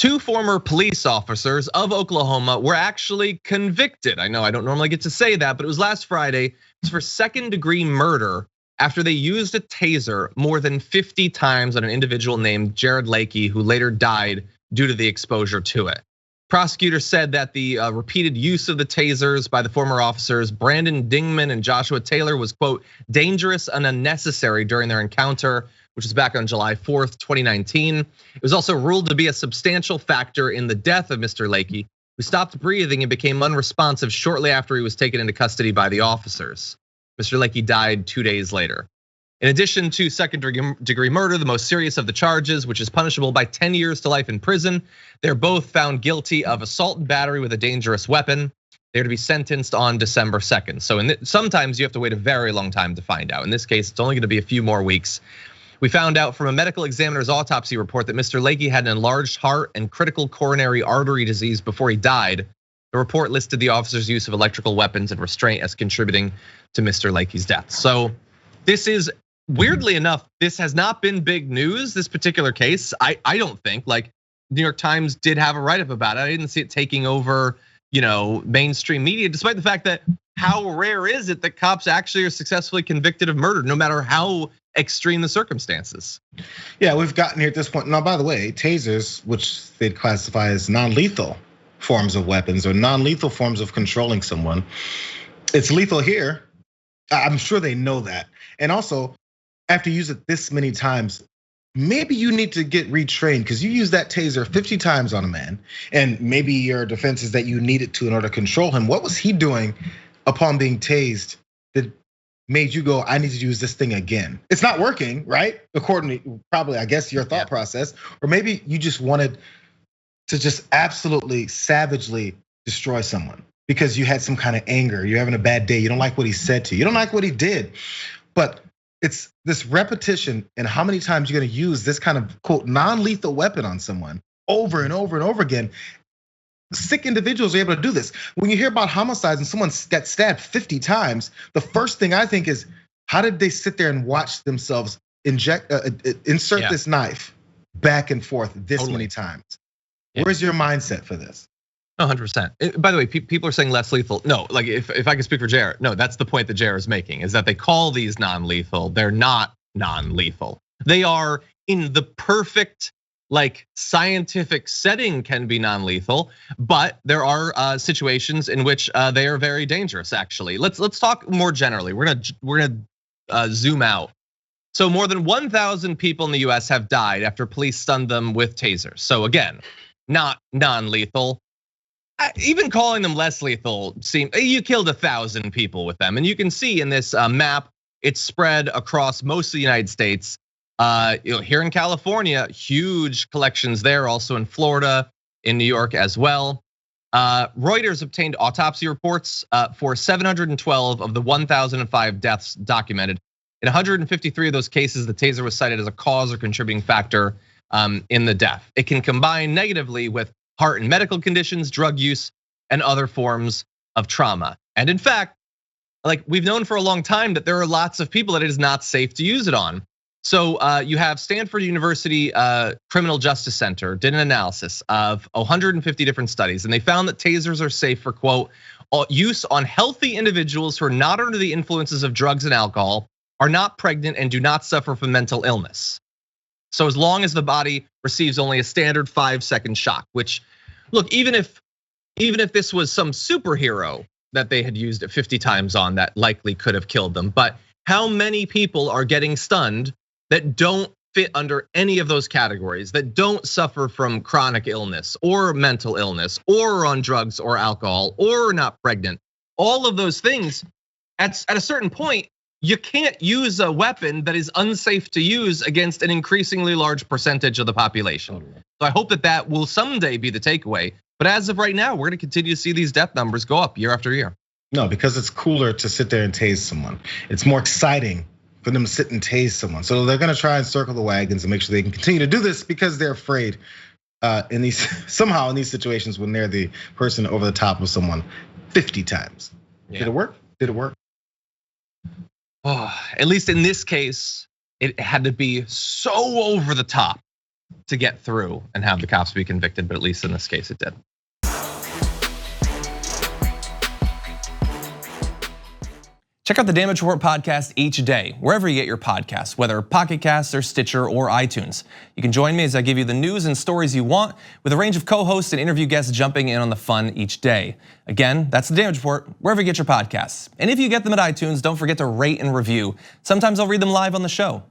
Two former police officers of Oklahoma were actually convicted. I know I don't normally get to say that, but it was last Friday. It was for second-degree murder after they used a taser more than 50 times on an individual named Jared Lakey, who later died due to the exposure to it. Prosecutors said that the repeated use of the tasers by the former officers, Brandon Dingman and Joshua Taylor, was, quote, dangerous and unnecessary during their encounter, which was back on July 4th, 2019. It was also ruled to be a substantial factor in the death of Mr. Lakey, who stopped breathing and became unresponsive shortly after he was taken into custody by the officers. Mr. Lakey died 2 days later. In addition to second-degree murder, the most serious of the charges, which is punishable by 10 years to life in prison, they're both found guilty of assault and battery with a dangerous weapon. They're to be sentenced on December 2nd. So sometimes you have to wait a very long time to find out. In this case, it's only gonna be a few more weeks. We found out from a medical examiner's autopsy report that Mr. Lakey had an enlarged heart and critical coronary artery disease before he died. The report listed the officer's use of electrical weapons and restraint as contributing to Mr. Lakey's death. So this is, weirdly enough, this has not been big news, this particular case. I don't think, like, New York Times did have a write-up about it. I didn't see it taking over, mainstream media, despite the fact that how rare is it that cops actually are successfully convicted of murder, no matter how extreme the circumstances. Yeah, we've gotten here at this point. Now, by the way, tasers, which they'd classify as non-lethal forms of weapons or non-lethal forms of controlling someone, it's lethal here. I'm sure they know that. And also, after you use it this many times, maybe you need to get retrained, because you use that taser 50 times on a man, and maybe your defense is that you needed to in order to control him. What was he doing upon being tased that made you go, I need to use this thing again? It's not working, right? According to probably, I guess, your thought process. Or maybe you just wanted to just absolutely savagely destroy someone because you had some kind of anger, you're having a bad day, you don't like what he said to you, you don't like what he did. But it's this repetition and how many times you're gonna use this kind of, quote, non-lethal weapon on someone over and over and over again. Sick individuals are able to do this. When you hear about homicides and someone got stabbed 50 times, the first thing I think is, how did they sit there and watch themselves insert this knife back and forth this many times? Where's your mindset for this? 100%. By the way, people are saying less lethal. No, like if I can speak for Jayar, no, that's the point that Jayar is making, is that they call these non-lethal. They're not non-lethal. They are in the perfect, like, scientific setting can be non-lethal, but there are situations in which they are very dangerous. Actually, let's talk more generally. We're gonna zoom out. So more than 1,000 people in the US have died after police stunned them with tasers. So again, not non-lethal. Even calling them less lethal, you killed 1,000 people with them, and you can see in this map, it's spread across most of the United States. Here in California, huge collections there, also in Florida, in New York as well. Reuters obtained autopsy reports for 712 of the 1,005 deaths documented. In 153 of those cases, the taser was cited as a cause or contributing factor in the death. It can combine negatively with heart and medical conditions, drug use, and other forms of trauma. And in fact, like, we've known for a long time that there are lots of people that it is not safe to use it on. So you have Stanford University Criminal Justice Center did an analysis of 150 different studies, and they found that tasers are safe for, quote, use on healthy individuals who are not under the influences of drugs and alcohol, are not pregnant, and do not suffer from mental illness. So as long as the body receives only a standard 5-second shock, which, look, even if this was some superhero that they had used it 50 times on, that likely could have killed them. But how many people are getting stunned that don't fit under any of those categories, that don't suffer from chronic illness or mental illness or on drugs or alcohol or not pregnant? All of those things, at a certain point, you can't use a weapon that is unsafe to use against an increasingly large percentage of the population. So I hope that will someday be the takeaway. But as of right now, we're gonna continue to see these death numbers go up year after year. No, because it's cooler to sit there and tase someone. It's more exciting for them to sit and tase someone. So they're gonna try and circle the wagons and make sure they can continue to do this because they're afraid somehow in these situations when they're the person over the top of someone 50 times. Yeah. Did it work? Did it work? Oh, at least in this case, it had to be so over the top to get through and have the cops be convicted, but at least in this case it did. Check out the Damage Report podcast each day, wherever you get your podcasts, whether Pocket Casts or Stitcher or iTunes. You can join me as I give you the news and stories you want, with a range of co-hosts and interview guests jumping in on the fun each day. Again, that's the Damage Report, wherever you get your podcasts. And if you get them at iTunes, don't forget to rate and review. Sometimes I'll read them live on the show.